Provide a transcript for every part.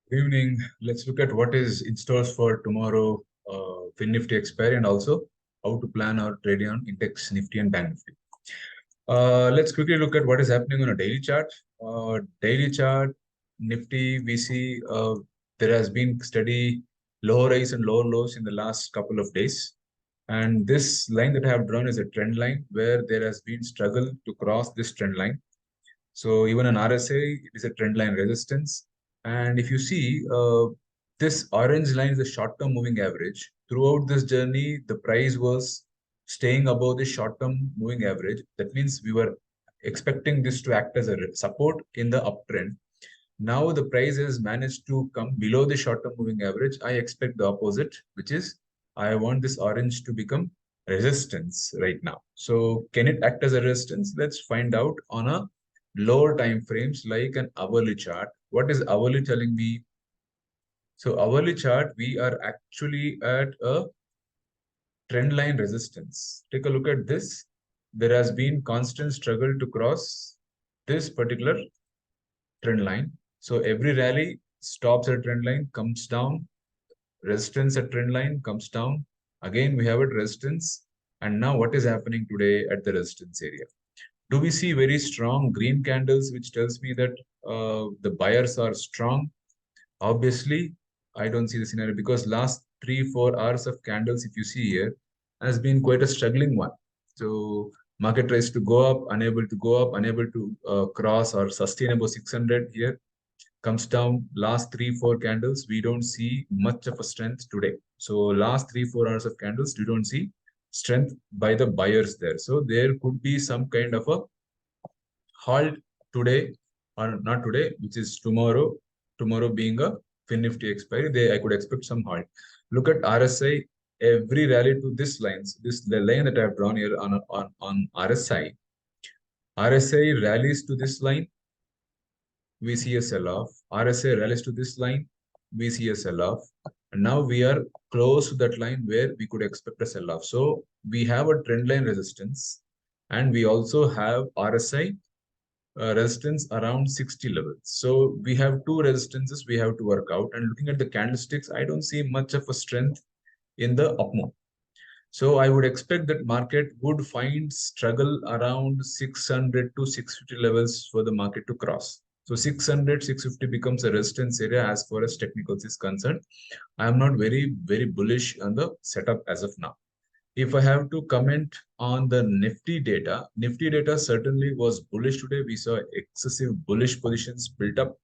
Good evening. Let's look at what is in stores for tomorrow, NIfty expiry, and also how to plan our trading on index Nifty and Bank Nifty. Let's quickly look at what is happening on a daily chart. Daily chart, Nifty, we see there has been steady lower highs and lower lows in the last couple of days. And this line that I have drawn is a trend line where there has been struggle to cross this trend line. So even an RSI, it is a trend line resistance. And if you see, this orange line is a short-term moving average. Throughout this journey, the price was staying above the short-term moving average. That means we were expecting this to act as a support in the uptrend. Now the price has managed to come below the short-term moving average. I expect the opposite, which is I want this orange to become resistance right now. So can it act as a resistance? Let's find out on a lower time frames like an hourly chart. What is hourly telling me? So hourly chart, we are actually at a trend line resistance. Take a look at this. There has been constant struggle to cross this particular trend line. So every rally stops at trend line, comes down, resistance at trend line, comes down. Again, we have a resistance. And now what is happening today at the resistance area? Do we see very strong green candles, which tells me that the buyers are strong? Obviously, I don't see the scenario because last 3-4 hours of candles, if you see here, has been quite a struggling one. So market tries to go up, unable to go up, unable to cross or sustain above 600 here. Comes down last 3-4 candles. We don't see much of a strength today. So last 3-4 hours of candles, we don't see strength by the buyers there. So there could be some kind of a halt today or not today, which is tomorrow. Tomorrow being a Nifty expiry, I could expect some halt. Look at RSI. Every rally to this lines, the line that I have drawn here on RSI. RSI rallies to this line, we see a sell-off. RSI rallies to this line, we see a sell-off. And now we are close to that line where we could expect a sell-off. So we have a trend line resistance, and we also have RSI resistance around 60 levels. So we have two resistances we have to work out. And looking at the candlesticks, I don't see much of a strength in the up move. So I would expect that market would find struggle around 600 to 650 levels for the market to cross. So 600, 650 becomes a resistance area as far as technicals is concerned. I am not very bullish on the setup as of now. If I have to comment on the Nifty data certainly was bullish today. We saw excessive bullish positions built up.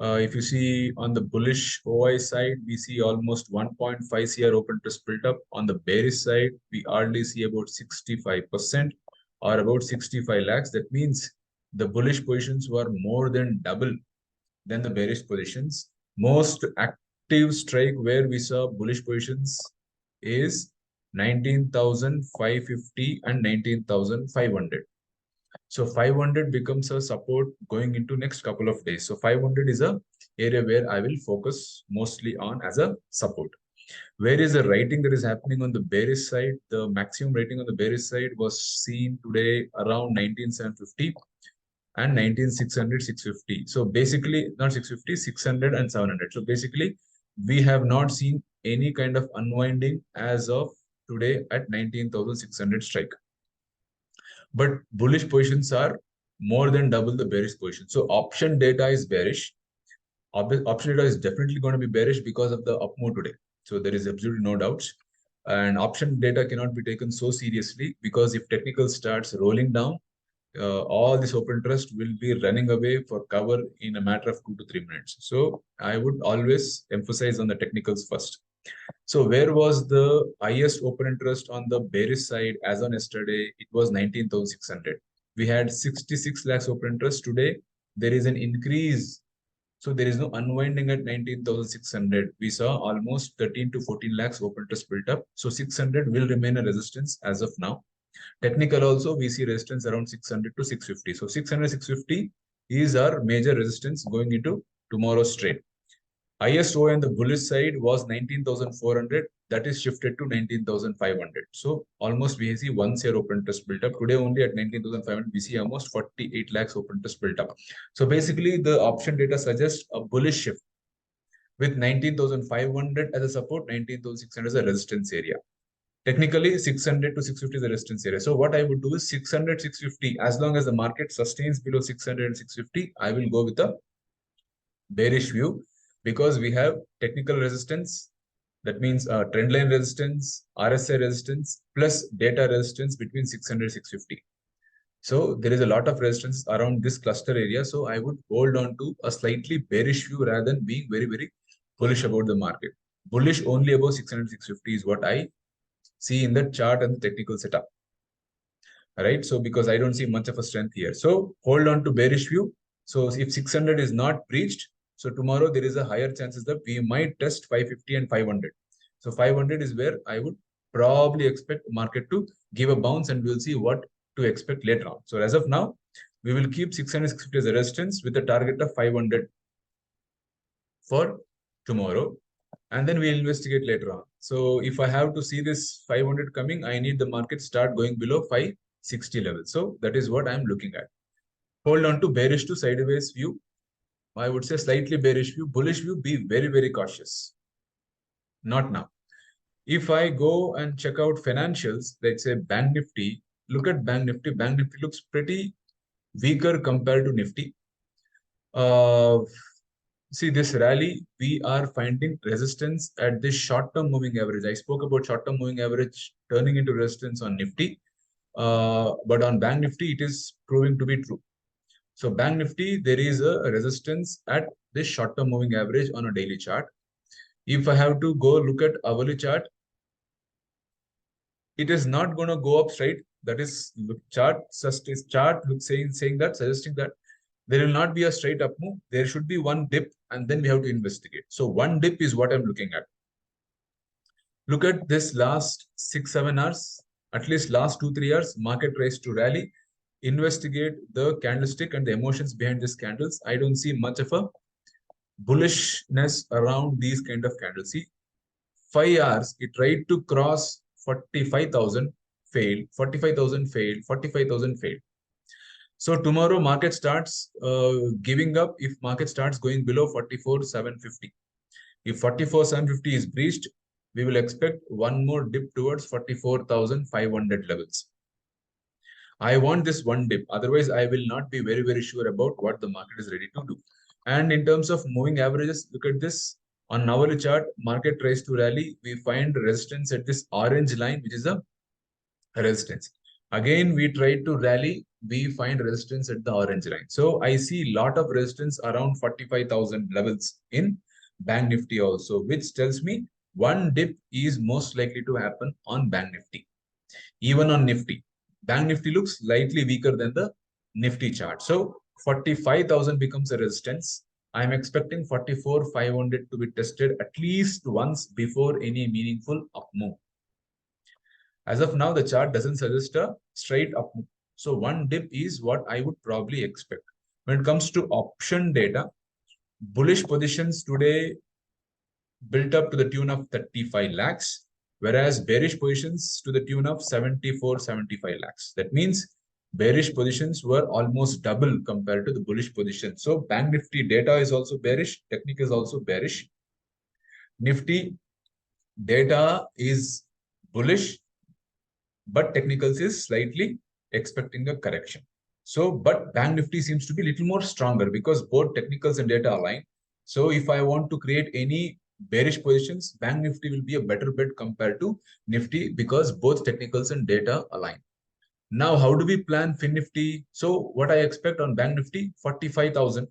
If you see on the bullish OI side, we see almost 1.5 CR open to built up. On the bearish side, we hardly see about 65% or about 65 lakhs. That means the bullish positions were more than double than the bearish positions. Most active strike where we saw bullish positions is 19,550 and 19,500. So 500 becomes a support going into next couple of days. So 500 is a area where I will focus mostly on as a support. Where is the writing that is happening on the bearish side? The maximum rating on the bearish side was seen today around 19,750 and 19,600, 650. So basically, not 650, 600 and 700. So basically, we have not seen any kind of unwinding as of today at 19,600 strike. But bullish positions are more than double the bearish position. So option data is bearish. Option data is definitely going to be bearish because of the up move today. So there is absolutely no doubts. And option data cannot be taken so seriously because if technical starts rolling down, all this open interest will be running away for cover in a matter of 2 to 3 minutes. So I would always emphasize on the technicals first. So where was the highest open interest on the bearish side as on yesterday? It was 19,600. We had 66 lakhs open interest. Today, there is an increase. So there is no unwinding at 19,600. We saw almost 13 to 14 lakhs open interest built up. So 600 will remain a resistance as of now. Technical also, we see resistance around 600 to 650. So 600, 650 is our major resistance going into tomorrow's trade. Highest OI on the bullish side was 19,400. That is shifted to 19,500. So almost we see 1 share open interest built up. Today only at 19,500, we see almost 48 lakhs open interest built up. So basically the option data suggests a bullish shift. with 19,500 as a support, 19,600 as a resistance area. Technically, 600 to 650 is the resistance area. So what I would do is 600, 650. As long as the market sustains below 600 and 650, I will go with a bearish view because we have technical resistance. That means trend line resistance, RSI resistance, plus data resistance between 600 and 650. So there is a lot of resistance around this cluster area. So I would hold on to a slightly bearish view rather than being very, very bullish about the market. Bullish only above 600, 650 is what I see in the chart and the technical setup. Right. So because I don't see much of a strength here. So hold on to bearish view. So if 600 is not breached, so tomorrow there is a higher chances that we might test 550 and 500. So 500 is where I would probably expect market to give a bounce, and we'll see what to expect later on. So as of now, we will keep 600, 650 as a resistance with a target of 500 for tomorrow. And then we'll investigate later on. So if I have to see this 500 coming, I need the market start going below 560 level. So that is what I'm looking at. Hold on to bearish to sideways view. I would say slightly bearish view. Bullish view, be very, very cautious. Not now. If I go and check out financials, let's say Bank Nifty, look at Bank Nifty. Bank Nifty looks pretty weaker compared to Nifty. See this rally, we are finding resistance at this short-term moving average. I spoke about short-term moving average turning into resistance on Nifty, but on Bank Nifty, it is proving to be true. So Bank Nifty, there is a resistance at this short-term moving average on a daily chart. If I have to go look at hourly chart, it is not going to go up straight. That is chart saying that, suggesting that there will not be a straight up move. There should be one dip, and then we have to investigate. So one dip is what I'm looking at. Look at this last 6-7 hours, at least last 2-3 hours, market tries to rally. Investigate the candlestick and the emotions behind these candles. I don't see much of a bullishness around these kind of candles. See, 5 hours, it tried to cross 45,000, failed, 45,000 failed, 45,000 failed. So tomorrow market starts giving up if market starts going below 44,750. If 44,750 is breached, we will expect one more dip towards 44,500 levels. I want this one dip. Otherwise, I will not be very, very sure about what the market is ready to do. And in terms of moving averages, look at this. On hourly chart, market tries to rally. We find resistance at this orange line, which is a resistance. Again, we try to rally. We find resistance at the orange line. So I see a lot of resistance around 45,000 levels in Bank Nifty also, which tells me one dip is most likely to happen on Bank Nifty. Even on Nifty, Bank Nifty looks slightly weaker than the Nifty chart. So 45,000 becomes a resistance. I'm expecting 44,500 to be tested at least once before any meaningful up move. As of now, the chart doesn't suggest a straight up move. So one dip is what I would probably expect. When it comes to option data, bullish positions today built up to the tune of 35 lakhs, whereas bearish positions to the tune of 74, 75 lakhs. That means bearish positions were almost double compared to the bullish position. So Bank Nifty data is also bearish. Technique is also bearish. Nifty data is bullish, but technicals is slightly expecting a correction. So, but Bank Nifty seems to be a little more stronger because both technicals and data align. So if I want to create any bearish positions, Bank Nifty will be a better bet compared to Nifty because both technicals and data align. Now, how do we plan Fin Nifty? So what I expect on Bank Nifty, 45,000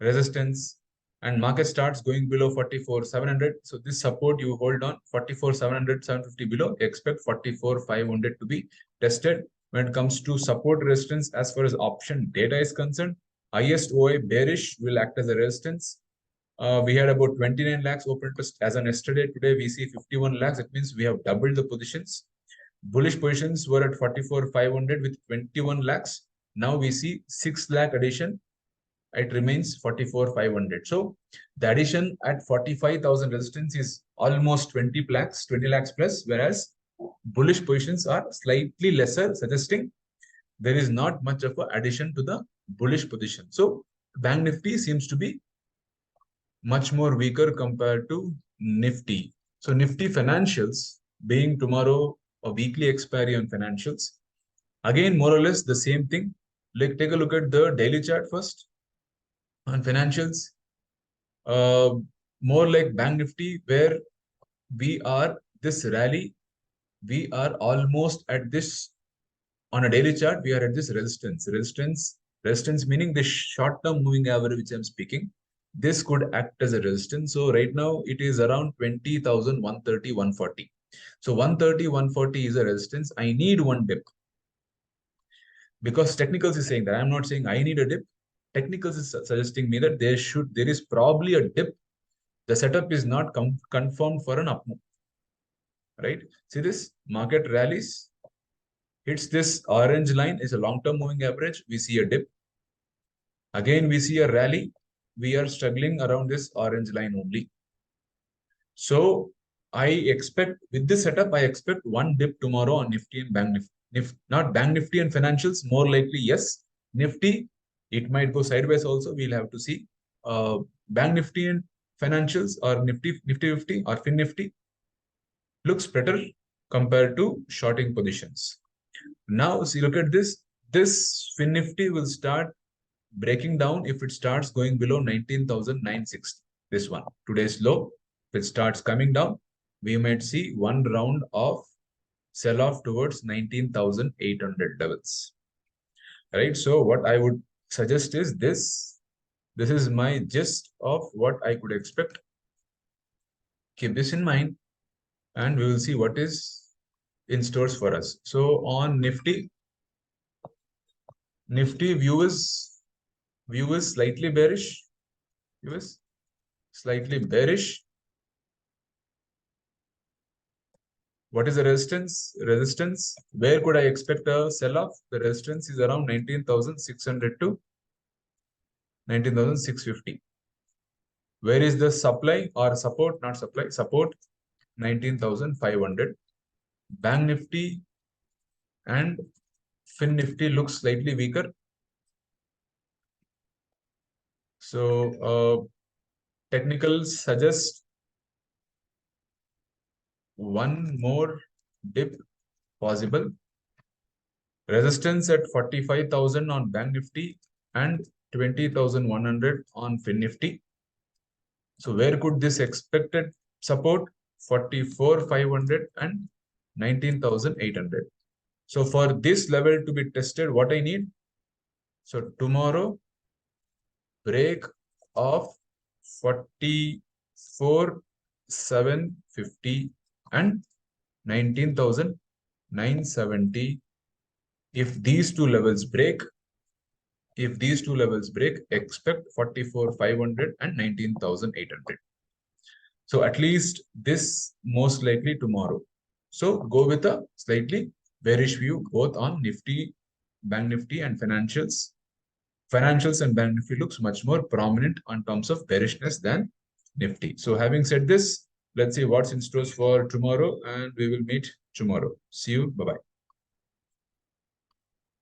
resistance, and market starts going below 44,700. So this support you hold on 44,700, 750 below, expect 44,500 to be tested. When it comes to support resistance, as far as option data is concerned, highest OI bearish will act as a resistance. We had about 29 lakhs open test as on yesterday. Today we see 51 lakhs. It means we have doubled the positions. Bullish positions were at 44,500 with 21 lakhs. Now we see 6 lakh addition. It remains 44,500. So the addition at 45,000 resistance is almost 20 lakhs plus, whereas bullish positions are slightly lesser, suggesting there is not much of an addition to the bullish position. So Bank Nifty seems to be much more weaker compared to Nifty. So Nifty financials being tomorrow a weekly expiry on financials. Again, more or less the same thing. Like take a look at the daily chart first on financials. More like Bank Nifty, where we are this rally, we are almost at this on a daily chart. We are at this resistance meaning the short-term moving average which I'm speaking. This could act as a resistance. So right now it is around 20,130, 140. So 130, 140 is a resistance. I need one dip because technicals is saying that. I'm not saying I need a dip. Technicals is suggesting me that there is probably a dip. The setup is not confirmed for an up move, right? See this market rallies, hits this orange line is a long-term moving average. We see a dip. Again, we see a rally. We are struggling around this orange line only. So I expect with this setup, I expect one dip tomorrow on Nifty and Bank Nifty. Not Bank Nifty and financials, more likely, yes. Nifty, it might go sideways also. We'll have to see. Bank Nifty and financials or Nifty 50 or Fin Nifty looks better compared to shorting positions. Now, see, look at this. This Fin Nifty will start breaking down if it starts going below 19,960. This one, today's low. If it starts coming down, we might see one round of sell-off towards 19,800 levels. Right? So what I would suggest is this. This is my gist of what I could expect. Keep this in mind, and we will see what is in stores for us. So on Nifty view is slightly bearish. View is slightly bearish. What is the resistance? Resistance. Where could I expect a sell-off? The resistance is around 19,600 to 19,650. Where is the supply or support? Not supply. Support 19,500. Bank Nifty and Fin Nifty looks slightly weaker. So technicals suggest one more dip possible. Resistance at 45,000 on Bank Nifty and 20,100 on Fin Nifty. So where could this expected support? 44,500 and 19,800. So for this level to be tested, what I need? So tomorrow, break of 44,750 and 19,970. If these two levels break, expect 44,500 and 19,800. So at least this most likely tomorrow. So go with a slightly bearish view both on Nifty, Bank Nifty and financials. Financials and Bank Nifty looks much more prominent on terms of bearishness than Nifty. So having said this, let's see what's in stores for tomorrow and we will meet tomorrow. See you. Bye-bye.